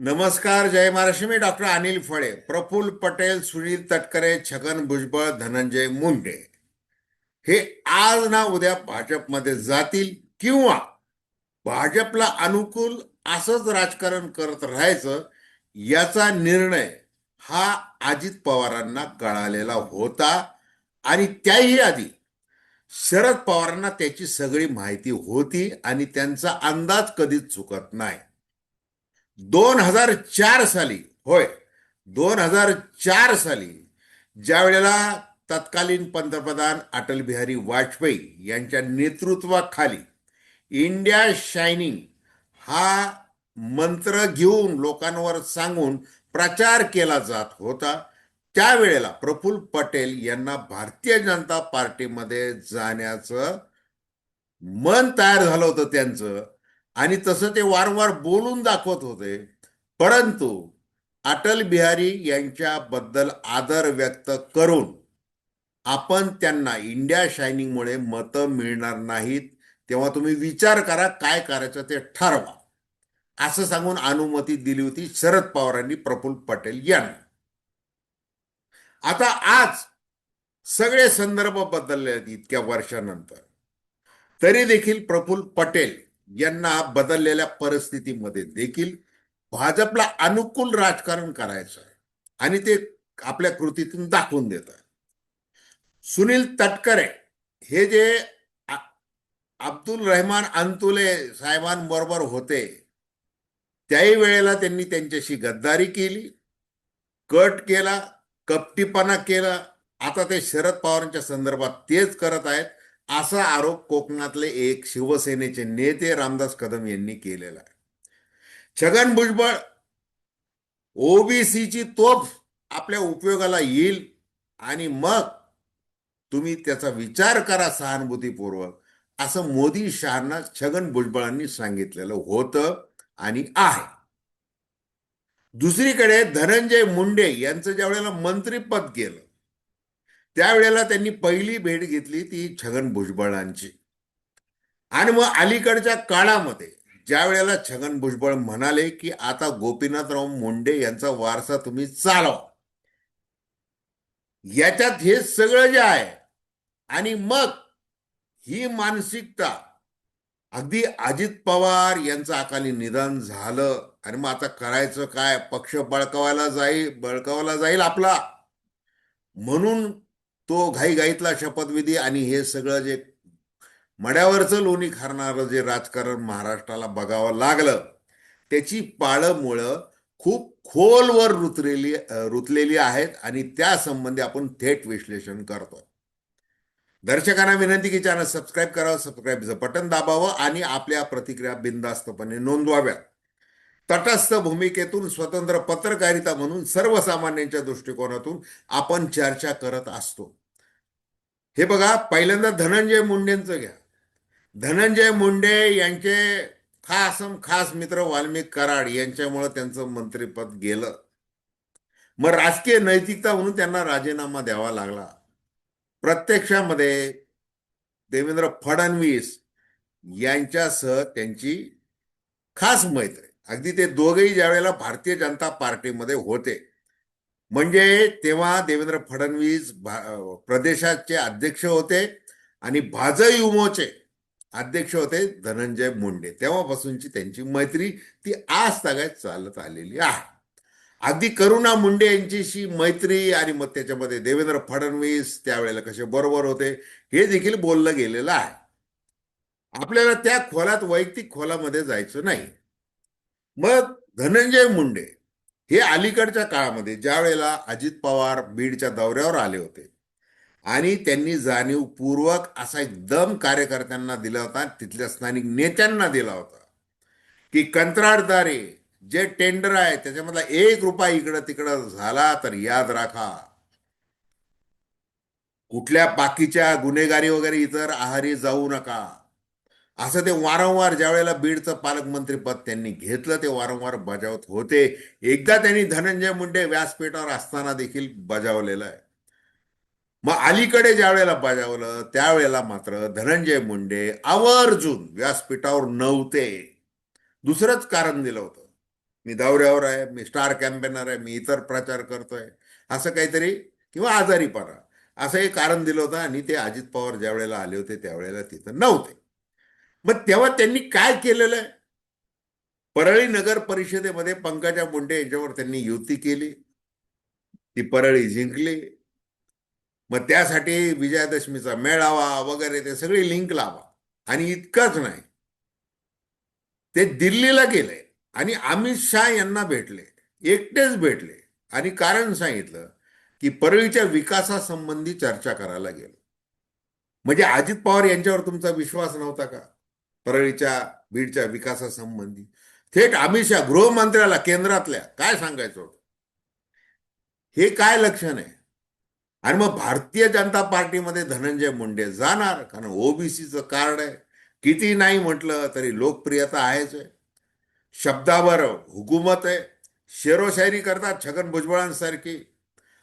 नमस्कार, जय महाराष्ट्र. मी डॉक्टर अनिल फळे. प्रफुल्ल पटेल, सुनील तटकरे, छगन भुजबळ, धनंजय मुंडे हे आज ना उद्या भाजपमध्ये जातील किंवा भाजपला अनुकूल असंच राजकारण करत राहायचं याचा निर्णय हा अजित पवारांना कळालेला होता. आणि त्याही आधी शरद पवारांना त्याची सगळी माहिती होती आणि त्यांचा अंदाज कधीच चुकत नाही. 2004 साली, होय, 2004 साली ज्या वेळेला तत्कालीन पंतप्रधान अटल बिहारी वाजपेयी यांच्या नेतृत्वाखाली इंडिया शायनिंग हा मंत्र घेऊन लोकांवर सांगून प्रचार केला जात होता, त्यावेळेला प्रफुल्ल पटेल यांना भारतीय जनता पार्टीमध्ये जाण्याचं मन तयार झालं होतं त्यांचं. आणि तसं ते वारंवार बोलून दाखवत होते. परंतु अटल बिहारी यांच्याबद्दल आदर व्यक्त करून आपण त्यांना इंडिया शायनिंगमुळे मतं मिळणार नाहीत, तेव्हा तुम्ही विचार करा, काय करायचं ते ठरवा, असं सांगून अनुमती दिली होती शरद पवारांनी प्रफुल्ल पटेल यांना. आता आज सगळे संदर्भ बदलले आहेत इतक्या वर्षानंतर. तरी देखील प्रफुल्ल पटेल यांना बदललेल्या परिस्थितीमध्ये देखील भाजपला अनुकूल राजकारण करायचं आहे आणि ते आपल्या कृतीतून दाखवून देत आहे. सुनील तटकरे हे जे अब्दुल रहमान अंतुले साहेबांबरोबर होते, त्याही वेळेला त्यांनी त्यांच्याशी गद्दारी केली, कट केला, कपटीपणा केला. आता ते शरद पवारांच्या संदर्भात तेच करत आहेत, असा आरोप कोकणातले एक शिवसेनेचे नेते रामदास कदम यांनी केलेला आहे. छगन भुजबळ ओबीसीची तोफ आपल्या उपयोगाला येईल आणि मग तुम्ही त्याचा विचार करा सहानुभूतीपूर्वक, असं मोदी शहांना छगन भुजबळांनी सांगितलेलं होतं आणि आहे. दुसरीकडे धनंजय मुंडे यांचं ज्या वेळेला मंत्रिपद गेलं, त्यावेळेला त्यांनी पहिली भेट घेतली ती छगन भुजबळांची. आणि मग अलीकडच्या काळामध्ये ज्या वेळेला छगन भुजबळ म्हणाले की आता गोपीनाथराव मुंडे यांचा वारसा तुम्ही चालवा, याच्यात हे सगळं जे आहे, आणि मग ही मानसिकता अगदी अजित पवार यांचं अकाली निधन झालं आणि मग आता करायचं काय, पक्ष बळकावला जाईल आपला, म्हणून तो घाईघाईतला शपथविधी आणि हे सगळं जे मड्यावरचं लोणी खाणारं जे राजकारण महाराष्ट्राला बघावं लागलं, त्याची पाळंमुळं खूप खोलवर रुतलेली आहेत आणि त्या संबंधी आपण थेट विश्लेषण करतो. दर्शकांना विनंती की चॅनल सबस्क्राईब करावं, सबस्क्राईबचं बटन दाबावं आणि आपल्या प्रतिक्रिया बिनधास्तपणे नोंदवाव्या. तटस्थ भूमिकेतून स्वतंत्र पत्रकारिता म्हणून सर्वसामान्यांच्या दृष्टिकोनातून आपण चर्चा करत असतो. हे बघा, पहिल्यांदा धनंजय मुंडेंचं घ्या. धनंजय मुंडे यांचे खास मित्र वाल्मिक कराड यांच्यामुळे त्यांचं मंत्रिपद गेलं. मग राजकीय नैतिकता म्हणून त्यांना राजीनामा द्यावा लागला. प्रत्यक्षामध्ये देवेंद्र फडणवीस यांच्यासह त्यांची खास मैत्री, अगदी ते दोघेही ज्यावेळेला भारतीय जनता पार्टीमध्ये होते, म्हणजे तेव्हा देवेंद्र फडणवीस प्रदेशाचे अध्यक्ष होते आणि भाजयुमोचे अध्यक्ष होते धनंजय मुंडे. तेव्हापासूनची त्यांची मैत्री ती आज तागायत चालत आलेली आहे. अगदी करुणा मुंडे यांच्याशी मैत्री आणि मग त्याच्यामध्ये देवेंद्र फडणवीस त्यावेळेला कसे बरोबर होते हे देखील बोललं गेलेलं आहे. आपल्याला त्या खोलात, वैयक्तिक खोलामध्ये जायचं नाही. मग धनंजय मुंडे हे अलीकडच्या काळामध्ये ज्या वेळेला अजित पवार बीडच्या दौऱ्यावर आले होते आणि त्यांनी जाणीवपूर्वक असा एकदम कार्यकर्त्यांना दिला होता, तिथल्या स्थानिक नेत्यांना दिला होता की कंत्राटदारी जे टेंडर आहे त्याच्यामधला 1 रुपया इकडं तिकडं झाला तर याद राखा, कुठल्या बाकीच्या गुन्हेगारी वगैरे इतर आहारी जाऊ नका. असं ते वारंवार ज्या वेळेला बीडचं पालकमंत्रीपद त्यांनी घेतलं ते वारंवार बजावत होते. एकदा त्यांनी धनंजय मुंडे व्यासपीठावर असताना देखील बजावलेलं आहे. मग अलीकडे ज्या वेळेला बजावलं त्यावेळेला मात्र धनंजय मुंडे आवर्जून व्यासपीठावर नव्हते. दुसरंच कारण दिलं होतं. मी दौऱ्यावर आहे, मी स्टार कॅम्पेनर आहे, मी इतर प्रचार करतोय, असं काहीतरी, किंवा आजारीपणा, असं एक कारण दिलं होतं. आणि ते अजित पवार ज्या वेळेला आले होते त्यावेळेला तिथं नव्हते. मग तेव्हा त्यांनी काय केलेलं आहे? परळी नगर परिषदेमध्ये पंकजा मुंडे यांच्यावर त्यांनी युती केली, ती परळी जिंकली. मग त्यासाठी विजयादशमीचा मेळावा वगैरे ते सगळी लिंक लावा. आणि इतकंच नाही, ते दिल्लीला गेले आणि अमित शहा यांना भेटले, एकटेच भेटले, आणि कारण सांगितलं की परळीच्या विकासासंबंधी चर्चा करायला गेलो. म्हणजे अजित पवार यांच्यावर तुमचा विश्वास नव्हता का? परळीच्या, बीडच्या विकासासंबंधी थेट अमित शहा गृहमंत्र्याला केंद्रातल्या काय सांगायचं होतं? हे काय लक्षण आहे? आणि मग भारतीय जनता पार्टीमध्ये धनंजय मुंडे जाणार, कारण ओबीसीचं कार्ड आहे. किती नाही म्हटलं तरी लोकप्रियता आहेच आहे, शब्दावर हुकूमत आहे. शेरोशायरी करतात छगन भुजबळांसारखी,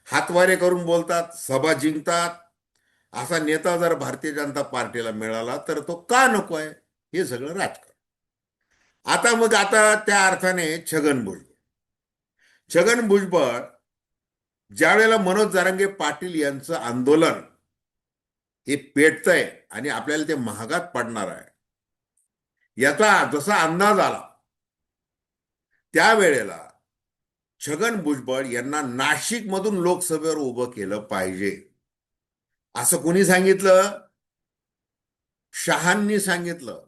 हातवारे करून बोलतात, सभा जिंकतात. असा नेता जर भारतीय जनता पार्टीला मिळाला तर तो का नको आहे? हे सगळं राजकारण. आता त्या अर्थाने छगन भुजबळ ज्या वेळेला मनोज जरांगे पाटील यांचं आंदोलन हे पेटतंय आणि आपल्याला ते महागात पडणार आहे, याचा जसा अंदाज आला, त्यावेळेला छगन भुजबळ यांना नाशिकमधून लोकसभेवर उभं केलं पाहिजे, असं कुणी सांगितलं? शहांनी सांगितलं.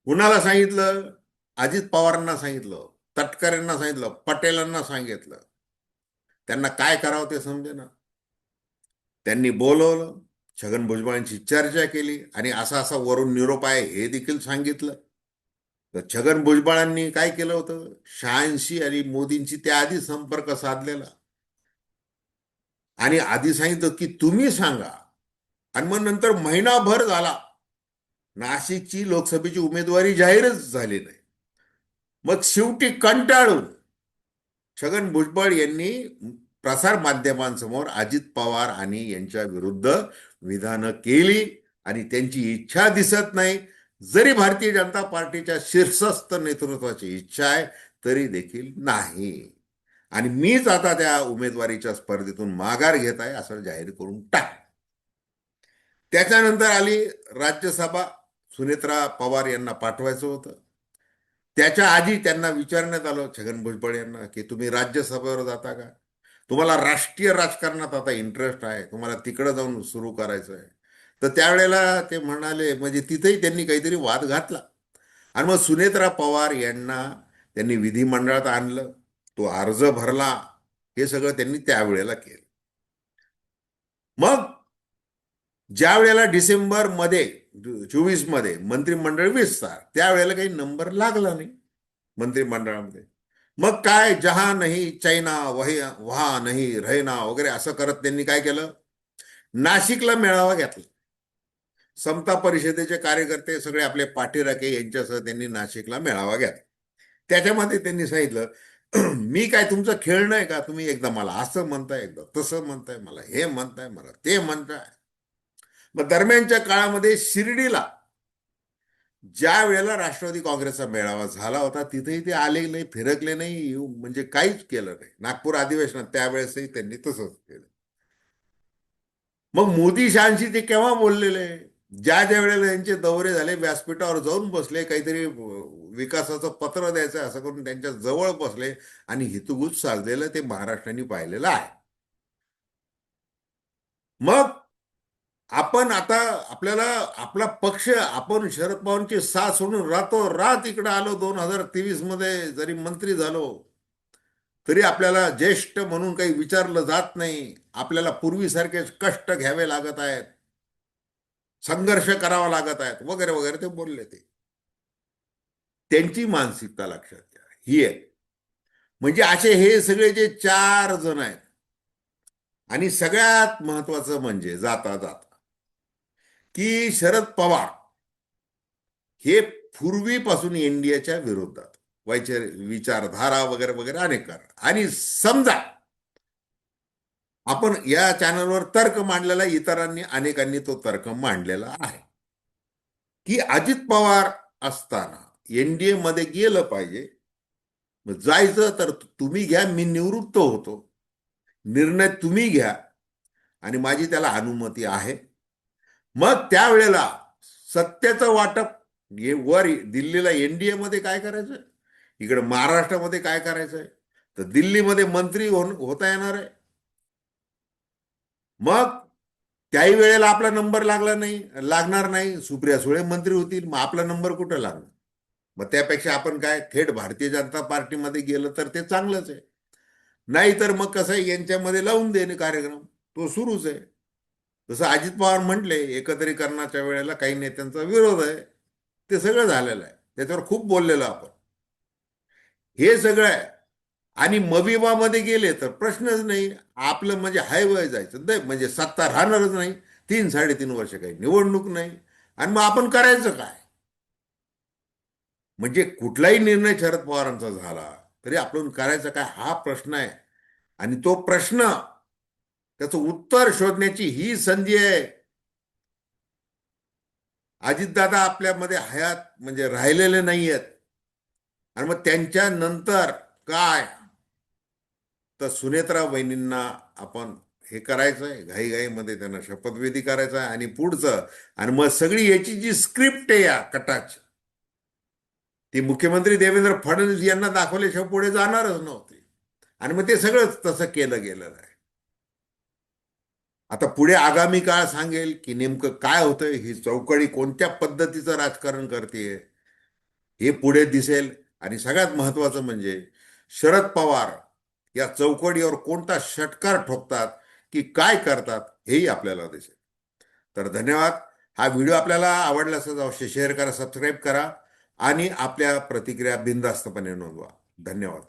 कुणाला सांगितलं? अजित पवारांना सांगितलं, तटकरेंना सांगितलं, पटेलांना सांगितलं. त्यांना काय करावं ते समजेना. त्यांनी बोलवलं, छगन भुजबळांची चर्चा केली, आणि असा असा वरून निरोप आहे हे देखील सांगितलं. तर छगन भुजबळांनी काय केलं होतं? शहांशी आणि मोदींची त्याआधी संपर्क साधलेला, आणि आधी सांगितलं की तुम्ही सांगा. आणि मग नंतर महिनाभर झाला, नाशिकची लोकसभेची उमेदवारी जाहीरच झाली नाही. मग शेवटी कंटाळून छगन भुजबळ यांनी प्रसार माध्यमांसमोर अजित पवार आणि यांच्या विरुद्ध विधानं केली, आणि त्यांची इच्छा दिसत नाही. जरी भारतीय जनता पार्टीच्या शीर्षस्थ नेतृत्वाची इच्छा आहे तरी देखील नाही. आणि मीच आता त्या उमेदवारीच्या स्पर्धेतून माघार घेत आहे असं जाहीर करून टाक. त्याच्यानंतर आली राज्यसभा. सुनेत्रा पवार यांना पाठवायचं होतं. त्याच्या आधी त्यांना विचारण्यात आलं छगन भुजबळ यांना की तुम्ही राज्यसभेवर जाता का? तुम्हाला राष्ट्रीय राजकारणात आता इंटरेस्ट आहे, तुम्हाला तिकडे जाऊन सुरू करायचं आहे. तर त्यावेळेला ते म्हणाले, म्हणजे तिथेही त्यांनी काहीतरी वाद घातला. आणि मग सुनेत्रा पवार यांना त्यांनी विधिमंडळात आणलं, तो अर्ज भरला, हे सगळं त्यांनी त्यावेळेला केलं. मग ज्या वेळेला डिसेंबर मध्ये 24 मध्ये मंत्रिमंडळ विस्तार, त्यावेळेला काही नंबर लागला नाही मंत्रिमंडळामध्ये. मग काय, जहा नाही चैना वही वहा नाही रहना वगैरे असं करत त्यांनी काय केलं? नाशिकला मेळावा घेतला. समता परिषदेचे कार्यकर्ते सगळे आपले पाठीराखे यांच्यासह त्यांनी नाशिकला मेळावा घेतला. त्याच्यामध्ये त्यांनी सांगितलं, मी काय तुमचं खेळणं आहे का? तुम्ही एकदा मला असं म्हणताय, एकदा तसं म्हणताय, मला हे म्हणताय, मला ते म्हणताय. मग दरम्यानच्या काळामध्ये शिर्डीला ज्या वेळेला राष्ट्रवादी काँग्रेसचा मेळावा झाला होता, तिथेही ते आले नाही, फिरकले नाही, म्हणजे काहीच केलं नाही. नागपूर अधिवेशनात त्यावेळेसही त्यांनी तसंच केलं. मग मोदी शहांशी ते केव्हा बोललेले? ज्या ज्या वेळेला त्यांचे दौरे झाले, व्यासपीठावर जाऊन बसले, काहीतरी विकासाचं पत्र द्यायचं असं करून त्यांच्या जवळ बसले आणि हितगुज साधलेलं ते महाराष्ट्राने पाहिलेलं आहे. मग आपण आता आपल्याला आपला पक्ष, आपण शरद पवारांची साथ सोडून रात इकडे आलो, 2023 मध्ये जरी मंत्री झालो तरी आपल्याला ज्येष्ठ म्हणून काही विचारलं जात नाही. आपल्याला पूर्वीसारखेच कष्ट घ्यावे लागत आहेत, संघर्ष करावा लागत आहेत, वगैरे वगैरे ते बोलले. त्यांची मानसिकता लक्षात घ्या, ही आहे. म्हणजे असे हे सगळे जे 4 जण आहेत, आणि सगळ्यात महत्वाचं म्हणजे जाता जाता की शरद पवार हे पूर्वीपासून एनडीएच्या विरोधात, विचारधारा वगैरे वगैरे अनेक कारण. आणि समजा आपण या चॅनलवर तर्क मांडलेला, इतरांनी अनेकांनी तो तर्क मांडलेला आहे की अजित पवार असताना एनडीए मध्ये गेलं पाहिजे, मग जायचं तर तुम्ही घ्या, मी निवृत्त होतो, निर्णय तुम्ही घ्या आणि माझी त्याला अनुमती आहे. मग त्यावेळेला सत्तेचं वाटप वर दिल्लीला एनडीए मध्ये काय करायचं, इकडे महाराष्ट्रामध्ये काय करायचंय, तर दिल्लीमध्ये मंत्री होता येणार आहे. मग त्याही वेळेला आपला नंबर लागणार नाही, सुप्रिया सुळे मंत्री होतील, मग आपला नंबर कुठं लागणार. मग त्यापेक्षा आपण काय थेट भारतीय जनता पार्टीमध्ये गेलं तर ते चांगलंच आहे. नाही तर मग कसं आहे, यांच्यामध्ये लावून देणे कार्यक्रम तो सुरूच आहे. जसं अजित पवार म्हटले एकत्रीकरणाच्या वेळेला काही नेत्यांचा विरोध आहे, ते सगळं झालेलं आहे, त्याच्यावर खूप बोललेलो आपण. हे सगळं आहे. आणि मविबामध्ये गेले तर प्रश्नच नाही, आपलं म्हणजे हायवे जायचं नाही, म्हणजे सत्ता राहणारच नाही, 3-3.5 वर्ष काही निवडणूक नाही, आणि मग आपण करायचं काय. म्हणजे कुठलाही निर्णय शरद पवारांचा झाला तरी आपण करायचं काय हा प्रश्न आहे. आणि तो प्रश्न, त्याचं उत्तर शोधण्याची ही संधी आहे. अजितदादा आपल्यामध्ये हयात म्हणजे राहिलेले नाही आहेत. आणि मग त्यांच्या नंतर काय, तर सुनेत्रा वहिनींना आपण हे करायचं आहे, घाईघाईमध्ये त्यांना शपथविधी करायचा आहे आणि पुढचं. आणि मग सगळी याची जी स्क्रिप्ट आहे या कटाची, ती मुख्यमंत्री देवेंद्र फडणवीस यांना दाखवल्याशिवाय पुढे जाणारच नव्हती. आणि मग ते सगळं तसं केलं गेलेलं आहे. आता पुढे आगामी काळ सांगेल की नेमकं काय होतंय, ही चौकडी कोणत्या पद्धतीचं राजकारण करतेय हे पुढे दिसेल. आणि सगळ्यात महत्वाचं म्हणजे शरद पवार या चौकडीवर कोणता षटकार ठोकतात की काय करतात हेही आपल्याला दिसेल. तर धन्यवाद. हा व्हिडिओ आपल्याला आवडला असेल अवश्य शेअर करा, सबस्क्राईब करा आणि आपल्या प्रतिक्रिया बिनधास्तपणे नोंदवा. धन्यवाद.